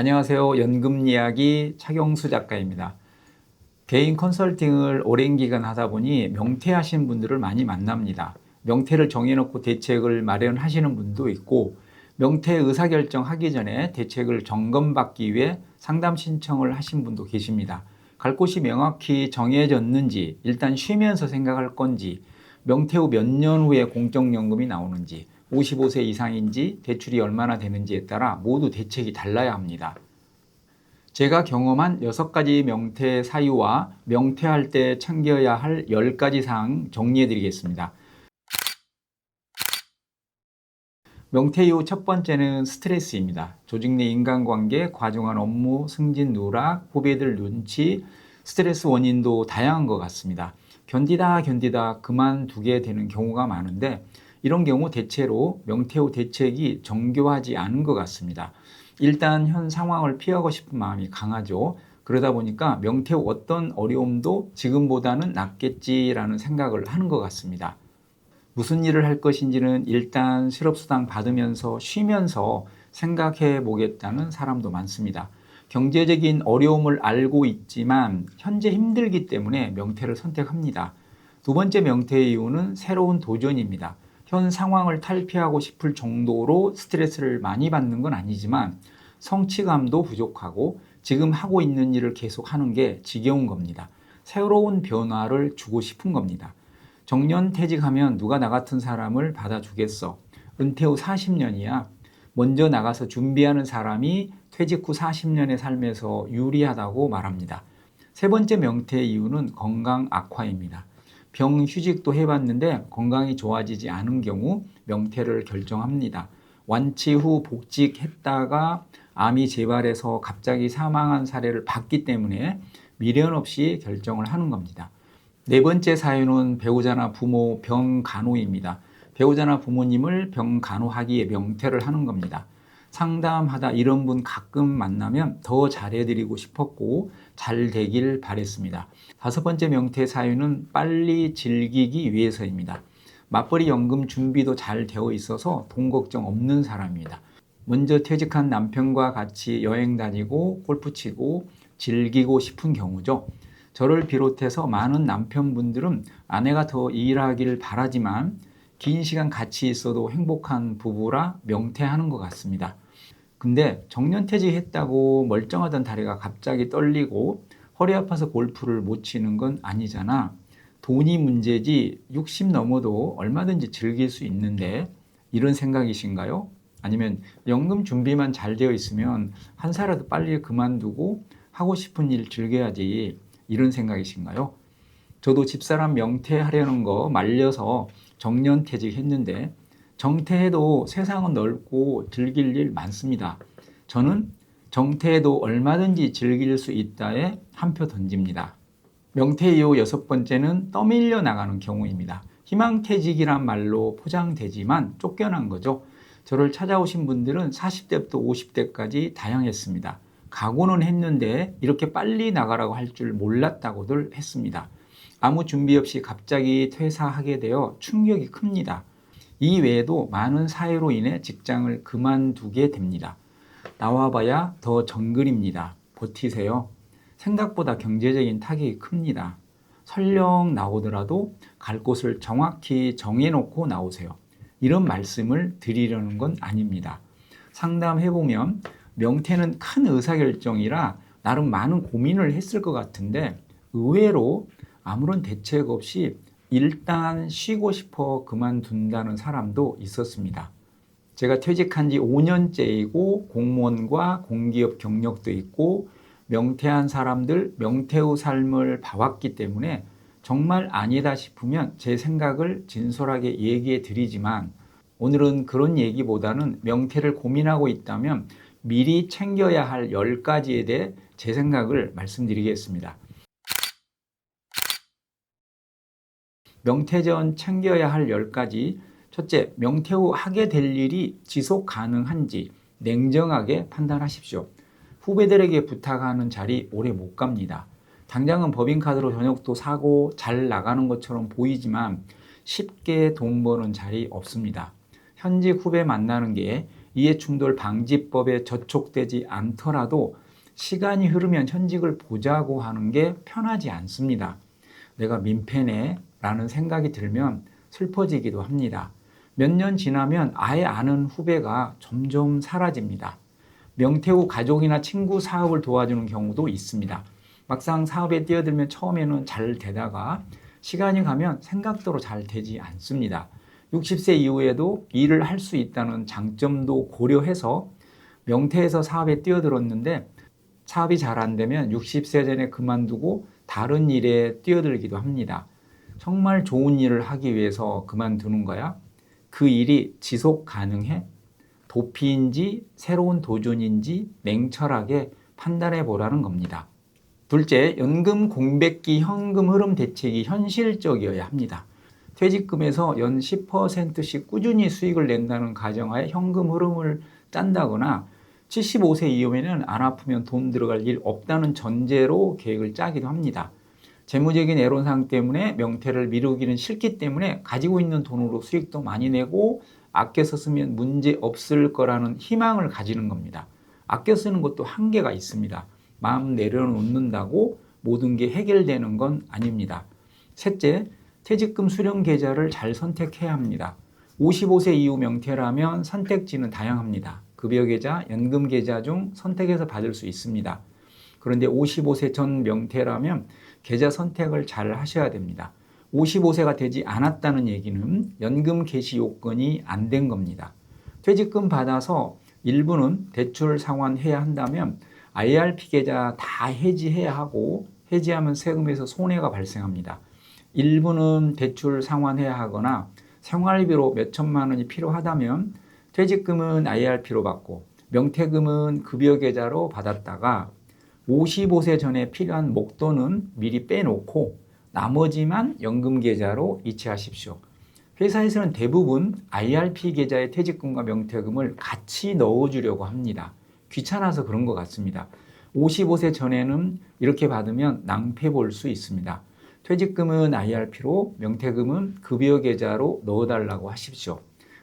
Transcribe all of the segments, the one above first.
안녕하세요. 연금 이야기 차경수 작가입니다. 개인 컨설팅을 오랜 기간 하다 보니 명퇴하신 분들을 많이 만납니다. 명퇴를 정해놓고 대책을 마련하시는 분도 있고, 명퇴 의사결정 하기 전에 대책을 점검받기 위해 상담 신청을 하신 분도 계십니다. 갈 곳이 명확히 정해졌는지, 일단 쉬면서 생각할 건지, 명퇴 후 몇 년 후에 공적연금이 나오는지, 55세 이상인지, 대출이 얼마나 되는지에 따라 모두 대책이 달라야 합니다. 제가 경험한 6가지 명퇴 사유와 명퇴할 때 챙겨야 할 10가지 사항 정리해 드리겠습니다. 명퇴 이후 첫 번째는 스트레스입니다. 조직 내 인간관계, 과중한 업무, 승진 누락, 후배들 눈치, 스트레스 원인도 다양한 것 같습니다. 견디다 그만두게 되는 경우가 많은데, 이런 경우 대체로 명퇴 후 대책이 정교하지 않은 것 같습니다. 일단 현 상황을 피하고 싶은 마음이 강하죠. 그러다 보니까 명퇴 후 어떤 어려움도 지금보다는 낫겠지라는 생각을 하는 것 같습니다. 무슨 일을 할 것인지는 일단 실업수당 받으면서 쉬면서 생각해 보겠다는 사람도 많습니다. 경제적인 어려움을 알고 있지만 현재 힘들기 때문에 명퇴를 선택합니다. 두 번째 명퇴의 이유는 새로운 도전입니다. 현 상황을 탈피하고 싶을 정도로 스트레스를 많이 받는 건 아니지만 성취감도 부족하고 지금 하고 있는 일을 계속 하는 게 지겨운 겁니다. 새로운 변화를 주고 싶은 겁니다. 정년퇴직하면 누가 나 같은 사람을 받아주겠어. 은퇴 후 40년이야. 먼저 나가서 준비하는 사람이 퇴직 후 40년의 삶에서 유리하다고 말합니다. 세 번째 명퇴 이유는 건강 악화입니다. 병휴직도 해봤는데 건강이 좋아지지 않은 경우 명퇴를 결정합니다. 완치 후 복직했다가 암이 재발해서 갑자기 사망한 사례를 봤기 때문에 미련 없이 결정을 하는 겁니다. 네 번째 사유는 배우자나 부모 병간호입니다. 배우자나 부모님을 병간호하기에 명퇴를 하는 겁니다. 상담하다 이런 분 가끔 만나면 더 잘해드리고 싶었고 잘 되길 바랬습니다. 다섯 번째 명퇴 사유는 빨리 즐기기 위해서입니다. 맞벌이 연금 준비도 잘 되어 있어서 돈 걱정 없는 사람입니다. 먼저 퇴직한 남편과 같이 여행 다니고 골프 치고 즐기고 싶은 경우죠. 저를 비롯해서 많은 남편분들은 아내가 더 일하길 바라지만 긴 시간 같이 있어도 행복한 부부라 명퇴하는 것 같습니다. 근데 정년퇴직했다고 멀쩡하던 다리가 갑자기 떨리고 허리 아파서 골프를 못 치는 건 아니잖아. 돈이 문제지 60 넘어도 얼마든지 즐길 수 있는데, 이런 생각이신가요? 아니면 연금 준비만 잘 되어 있으면 한 살이라도 빨리 그만두고 하고 싶은 일 즐겨야지, 이런 생각이신가요? 저도 집사람 명퇴하려는 거 말려서 정년퇴직했는데, 정퇴해도 세상은 넓고 즐길 일 많습니다. 저는 정퇴해도 얼마든지 즐길 수 있다에 한 표 던집니다. 명퇴 이후 여섯 번째는 떠밀려 나가는 경우입니다. 희망퇴직이란 말로 포장되지만 쫓겨난 거죠. 저를 찾아오신 분들은 40대부터 50대까지 다양했습니다. 각오는 했는데 이렇게 빨리 나가라고 할 줄 몰랐다고들 했습니다. 아무 준비 없이 갑자기 퇴사하게 되어 충격이 큽니다. 이 외에도 많은 사유로 인해 직장을 그만두게 됩니다. 나와봐야 더 정글입니다. 버티세요. 생각보다 경제적인 타격이 큽니다. 설령 나오더라도 갈 곳을 정확히 정해놓고 나오세요. 이런 말씀을 드리려는 건 아닙니다. 상담해보면 명퇴는 큰 의사결정이라 나름 많은 고민을 했을 것 같은데, 의외로 아무런 대책 없이 일단 쉬고 싶어 그만둔다는 사람도 있었습니다. 제가 퇴직한 지 5년째이고 공무원과 공기업 경력도 있고 명퇴한 사람들 명퇴 후 삶을 봐왔기 때문에 정말 아니다 싶으면 제 생각을 진솔하게 얘기해 드리지만, 오늘은 그런 얘기보다는 명퇴를 고민하고 있다면 미리 챙겨야 할 10가지에 대해 제 생각을 말씀드리겠습니다. 명퇴 전 챙겨야 할 10가지. 첫째, 명퇴 후 하게 될 일이 지속 가능한지 냉정하게 판단하십시오. 후배들에게 부탁하는 자리 오래 못 갑니다. 당장은 법인카드로 저녁도 사고 잘 나가는 것처럼 보이지만 쉽게 돈 버는 자리 없습니다. 현직 후배 만나는 게 이해충돌 방지법에 저촉되지 않더라도 시간이 흐르면 현직을 보자고 하는 게 편하지 않습니다. 내가 민폐네 라는 생각이 들면 슬퍼지기도 합니다. 몇 년 지나면 아예 아는 후배가 점점 사라집니다. 명퇴 후 가족이나 친구 사업을 도와주는 경우도 있습니다. 막상 사업에 뛰어들면 처음에는 잘 되다가 시간이 가면 생각대로 잘 되지 않습니다. 60세 이후에도 일을 할 수 있다는 장점도 고려해서 명퇴해서 사업에 뛰어들었는데 사업이 잘 안 되면 60세 전에 그만두고 다른 일에 뛰어들기도 합니다. 정말 좋은 일을 하기 위해서 그만두는 거야? 그 일이 지속 가능해? 도피인지 새로운 도전인지 냉철하게 판단해 보라는 겁니다. 둘째, 연금 공백기 현금 흐름 대책이 현실적이어야 합니다. 퇴직금에서 연 10%씩 꾸준히 수익을 낸다는 가정하에 현금 흐름을 짠다거나 75세 이후에는 안 아프면 돈 들어갈 일 없다는 전제로 계획을 짜기도 합니다. 재무적인 애로사항 때문에 명퇴를 미루기는 싫기 때문에 가지고 있는 돈으로 수익도 많이 내고 아껴서 쓰면 문제 없을 거라는 희망을 가지는 겁니다. 아껴 쓰는 것도 한계가 있습니다. 마음 내려놓는다고 모든 게 해결되는 건 아닙니다. 셋째, 퇴직금 수령 계좌를 잘 선택해야 합니다. 55세 이후 명퇴라면 선택지는 다양합니다. 급여계좌, 연금계좌 중 선택해서 받을 수 있습니다. 그런데 55세 전 명퇴라면 계좌 선택을 잘 하셔야 됩니다. 55세가 되지 않았다는 얘기는 연금 개시 요건이 안 된 겁니다. 퇴직금 받아서 일부는 대출 상환해야 한다면 IRP 계좌 다 해지해야 하고 해지하면 세금에서 손해가 발생합니다. 일부는 대출 상환해야 하거나 생활비로 몇 천만 원이 필요하다면 퇴직금은 IRP로 받고 명퇴금은 급여계좌로 받았다가 55세 전에 필요한 목돈은 미리 빼놓고 나머지만 연금계좌로 이체하십시오. 회사에서는 대부분 IRP 계좌에 퇴직금과 명퇴금을 같이 넣어주려고 합니다. 귀찮아서 그런 것 같습니다. 55세 전에는 이렇게 받으면 낭패 볼 수 있습니다. 퇴직금은 IRP로 명퇴금은 급여계좌로 넣어달라고 하십시오.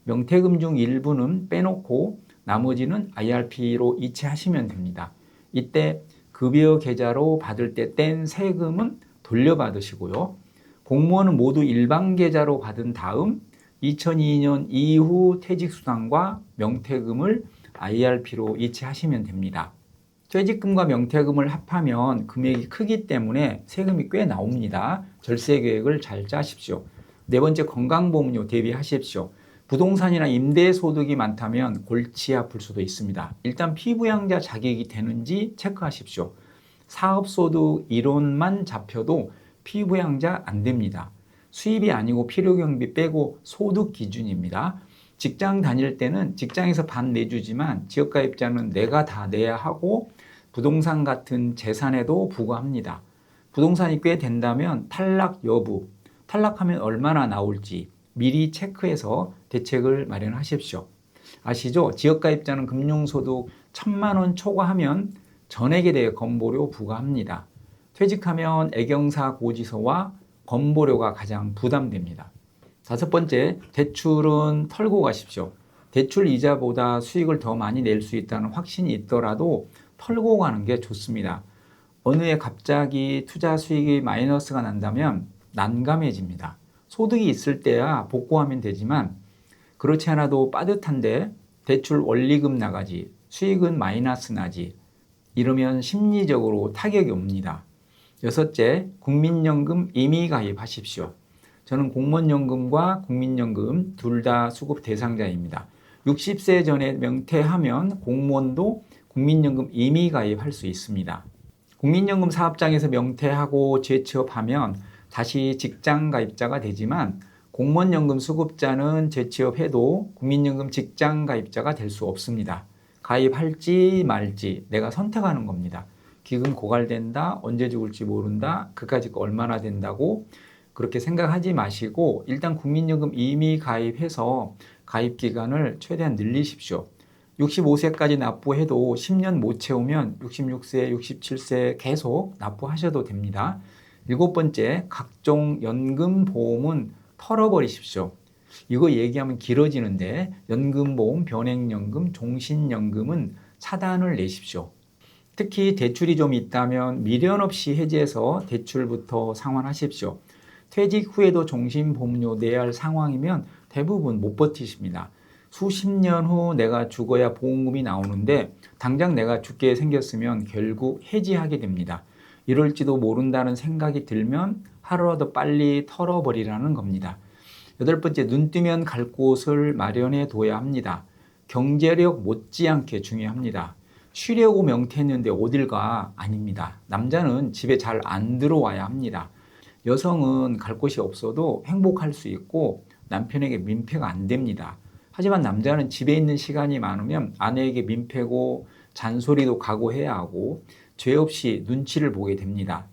명퇴금 중 일부는 빼놓고 나머지는 IRP로 이체하시면 됩니다. 이때 급여계좌로 받을 때 뗀 세금은 돌려받으시고요. 공무원은 모두 일반계좌로 받은 다음 2002년 이후 퇴직수당과 명퇴금을 IRP로 이체하시면 됩니다. 퇴직금과 명퇴금을 합하면 금액이 크기 때문에 세금이 꽤 나옵니다. 절세 계획을 잘 짜십시오. 네 번째, 건강보험료 대비하십시오. 부동산이나 임대소득이 많다면 골치 아플 수도 있습니다. 일단 피부양자 자격이 되는지 체크하십시오. 사업소득 이론만 잡혀도 피부양자 안 됩니다. 수입이 아니고 필요경비 빼고 소득 기준입니다. 직장 다닐 때는 직장에서 반 내주지만 지역가입자는 내가 다 내야 하고 부동산 같은 재산에도 부과합니다. 부동산이 꽤 된다면 탈락 여부, 탈락하면 얼마나 나올지 미리 체크해서 대책을 마련하십시오. 아시죠? 지역가입자는 금융소득 1,000만 원 초과하면 전액에 대해 건보료 부과합니다. 퇴직하면 애경사 고지서와 건보료가 가장 부담됩니다. 다섯 번째, 대출은 털고 가십시오. 대출 이자보다 수익을 더 많이 낼 수 있다는 확신이 있더라도 털고 가는 게 좋습니다. 어느 해 갑자기 투자 수익이 마이너스가 난다면 난감해집니다. 소득이 있을 때야 복구하면 되지만 그렇지 않아도 빠듯한데 대출 원리금 나가지, 수익은 마이너스 나지, 이러면 심리적으로 타격이 옵니다. 여섯째, 국민연금 임의 가입하십시오. 저는 공무원연금과 국민연금 둘 다 수급 대상자입니다. 60세 전에 명퇴하면 공무원도 국민연금 임의 가입할 수 있습니다. 국민연금 사업장에서 명퇴하고 재취업하면 다시 직장 가입자가 되지만 공무원연금 수급자는 재취업해도 국민연금 직장 가입자가 될 수 없습니다. 가입할지 말지 내가 선택하는 겁니다. 기금 고갈된다, 언제 죽을지 모른다, 그까짓 거 얼마나 된다고 그렇게 생각하지 마시고 일단 국민연금 임의 가입해서 가입 기간을 최대한 늘리십시오. 65세까지 납부해도 10년 못 채우면 66세, 67세 계속 납부하셔도 됩니다. 일곱 번째, 각종 연금 보험은 털어버리십시오. 이거 얘기하면 길어지는데 연금보험, 변액연금, 종신연금은 차단을 내십시오. 특히 대출이 좀 있다면 미련 없이 해지해서 대출부터 상환하십시오. 퇴직 후에도 종신보험료 내야 할 상황이면 대부분 못 버티십니다. 수십 년 후 내가 죽어야 보험금이 나오는데 당장 내가 죽게 생겼으면 결국 해지하게 됩니다. 이럴지도 모른다는 생각이 들면 하루라도 빨리 털어버리라는 겁니다. 여덟 번째, 눈 뜨면 갈 곳을 마련해 둬야 합니다. 경제력 못지않게 중요합니다. 쉬려고 명퇴했는데 어딜 가? 아닙니다. 남자는 집에 잘 안 들어와야 합니다. 여성은 갈 곳이 없어도 행복할 수 있고 남편에게 민폐가 안 됩니다. 하지만 남자는 집에 있는 시간이 많으면 아내에게 민폐고 잔소리도 각오해야 하고 죄 없이 눈치를 보게 됩니다.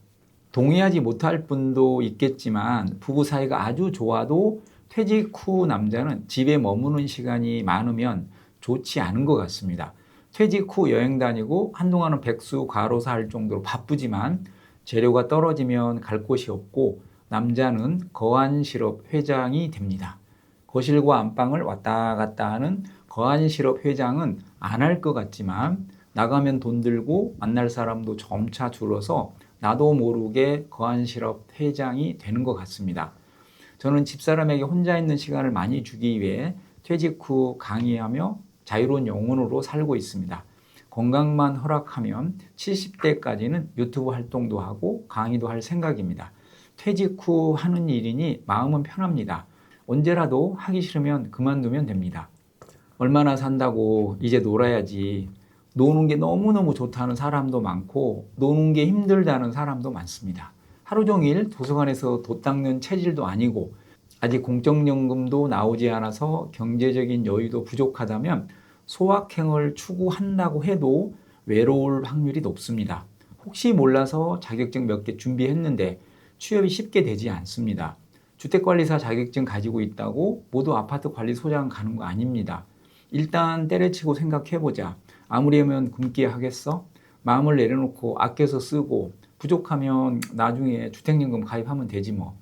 동의하지 못할 분도 있겠지만 부부 사이가 아주 좋아도 퇴직 후 남자는 집에 머무는 시간이 많으면 좋지 않은 것 같습니다. 퇴직 후 여행 다니고 한동안은 백수 과로사 할 정도로 바쁘지만 재료가 떨어지면 갈 곳이 없고 남자는 거한실업 회장이 됩니다. 거실과 안방을 왔다 갔다 하는 거한실업 회장은 안 할 것 같지만 나가면 돈 들고 만날 사람도 점차 줄어서 나도 모르게 거한실업 회장이 되는 것 같습니다. 저는 집사람에게 혼자 있는 시간을 많이 주기 위해 퇴직 후 강의하며 자유로운 영혼으로 살고 있습니다. 건강만 허락하면 70대까지는 유튜브 활동도 하고 강의도 할 생각입니다. 퇴직 후 하는 일이니 마음은 편합니다. 언제라도 하기 싫으면 그만두면 됩니다. 얼마나 산다고 이제 놀아야지. 노는 게 너무너무 좋다는 사람도 많고 노는 게 힘들다는 사람도 많습니다. 하루 종일 도서관에서 돛 닦는 체질도 아니고 아직 공적연금도 나오지 않아서 경제적인 여유도 부족하다면 소확행을 추구한다고 해도 외로울 확률이 높습니다. 혹시 몰라서 자격증 몇 개 준비했는데 취업이 쉽게 되지 않습니다. 주택관리사 자격증 가지고 있다고 모두 아파트 관리소장 가는 거 아닙니다. 일단 때려치고 생각해보자. 아무리 하면 굶게 하겠어? 마음을 내려놓고 아껴서 쓰고 부족하면 나중에 주택연금 가입하면 되지 뭐.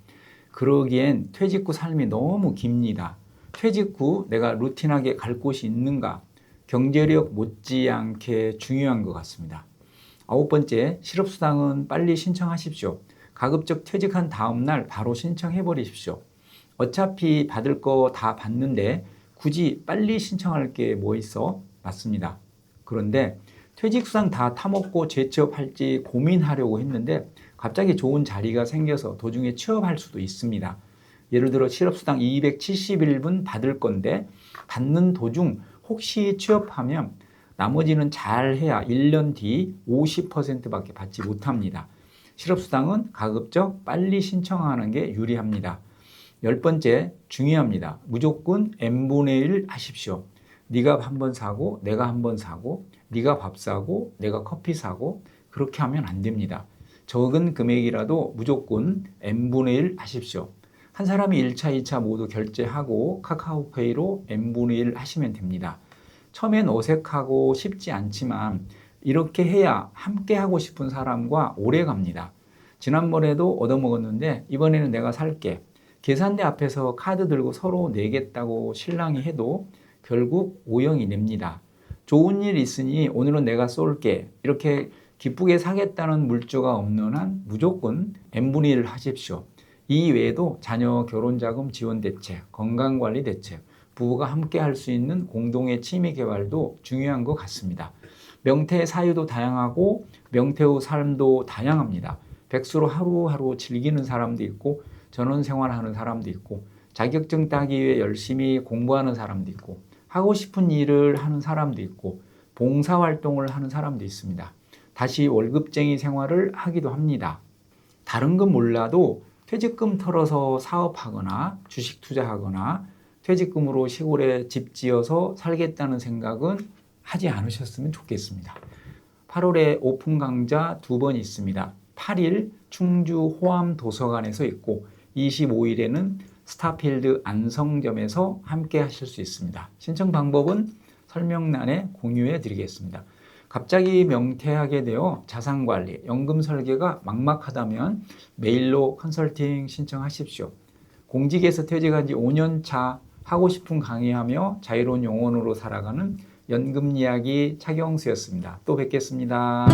그러기엔 퇴직 후 삶이 너무 깁니다. 퇴직 후 내가 루틴하게 갈 곳이 있는가? 경제력 못지않게 중요한 것 같습니다. 아홉 번째, 실업수당은 빨리 신청하십시오. 가급적 퇴직한 다음 날 바로 신청해 버리십시오. 어차피 받을 거 다 받는데 굳이 빨리 신청할 게 뭐 있어? 맞습니다. 그런데 퇴직수당 다 타먹고 재취업할지 고민하려고 했는데 갑자기 좋은 자리가 생겨서 도중에 취업할 수도 있습니다. 예를 들어 실업수당 271분 받을 건데 받는 도중 혹시 취업하면 나머지는 잘해야 1년 뒤 50%밖에 받지 못합니다. 실업수당은 가급적 빨리 신청하는 게 유리합니다. 열 번째, 중요합니다. 무조건 n분의 1 하십시오. 네가 한 번 사고 내가 한 번 사고 네가 밥 사고 내가 커피 사고 그렇게 하면 안 됩니다. 적은 금액이라도 무조건 n분의 1 하십시오. 한 사람이 1차, 2차 모두 결제하고 카카오페이로 n분의 1 하시면 됩니다. 처음엔 어색하고 쉽지 않지만 이렇게 해야 함께 하고 싶은 사람과 오래 갑니다. 지난번에도 얻어먹었는데 이번에는 내가 살게. 계산대 앞에서 카드 들고 서로 내겠다고 신랑이 해도 결국 오형이 냅니다. 좋은 일 있으니 오늘은 내가 쏠게. 이렇게 기쁘게 사겠다는 물조가 없는 한 무조건 n분의 1 하십시오. 이 외에도 자녀 결혼자금 지원 대책, 건강관리 대책, 부부가 함께 할 수 있는 공동의 취미 개발도 중요한 것 같습니다. 명퇴 사유도 다양하고 명퇴 후 삶도 다양합니다. 백수로 하루하루 즐기는 사람도 있고 전원 생활하는 사람도 있고 자격증 따기 위해 열심히 공부하는 사람도 있고 하고 싶은 일을 하는 사람도 있고 봉사활동을 하는 사람도 있습니다. 다시 월급쟁이 생활을 하기도 합니다. 다른 건 몰라도 퇴직금 털어서 사업하거나 주식 투자하거나 퇴직금으로 시골에 집 지어서 살겠다는 생각은 하지 않으셨으면 좋겠습니다. 8월에 오픈 강좌 2번 있습니다. 8일 충주 호암 도서관에서 있고 25일에는 스타필드 안성점에서 함께 하실 수 있습니다. 신청 방법은 설명란에 공유해 드리겠습니다. 갑자기 명퇴하게 되어 자산관리, 연금 설계가 막막하다면 메일로 컨설팅 신청하십시오. 공직에서 퇴직한 지 5년 차 하고 싶은 강의하며 자유로운 영혼으로 살아가는 연금 이야기 차경수였습니다. 또 뵙겠습니다.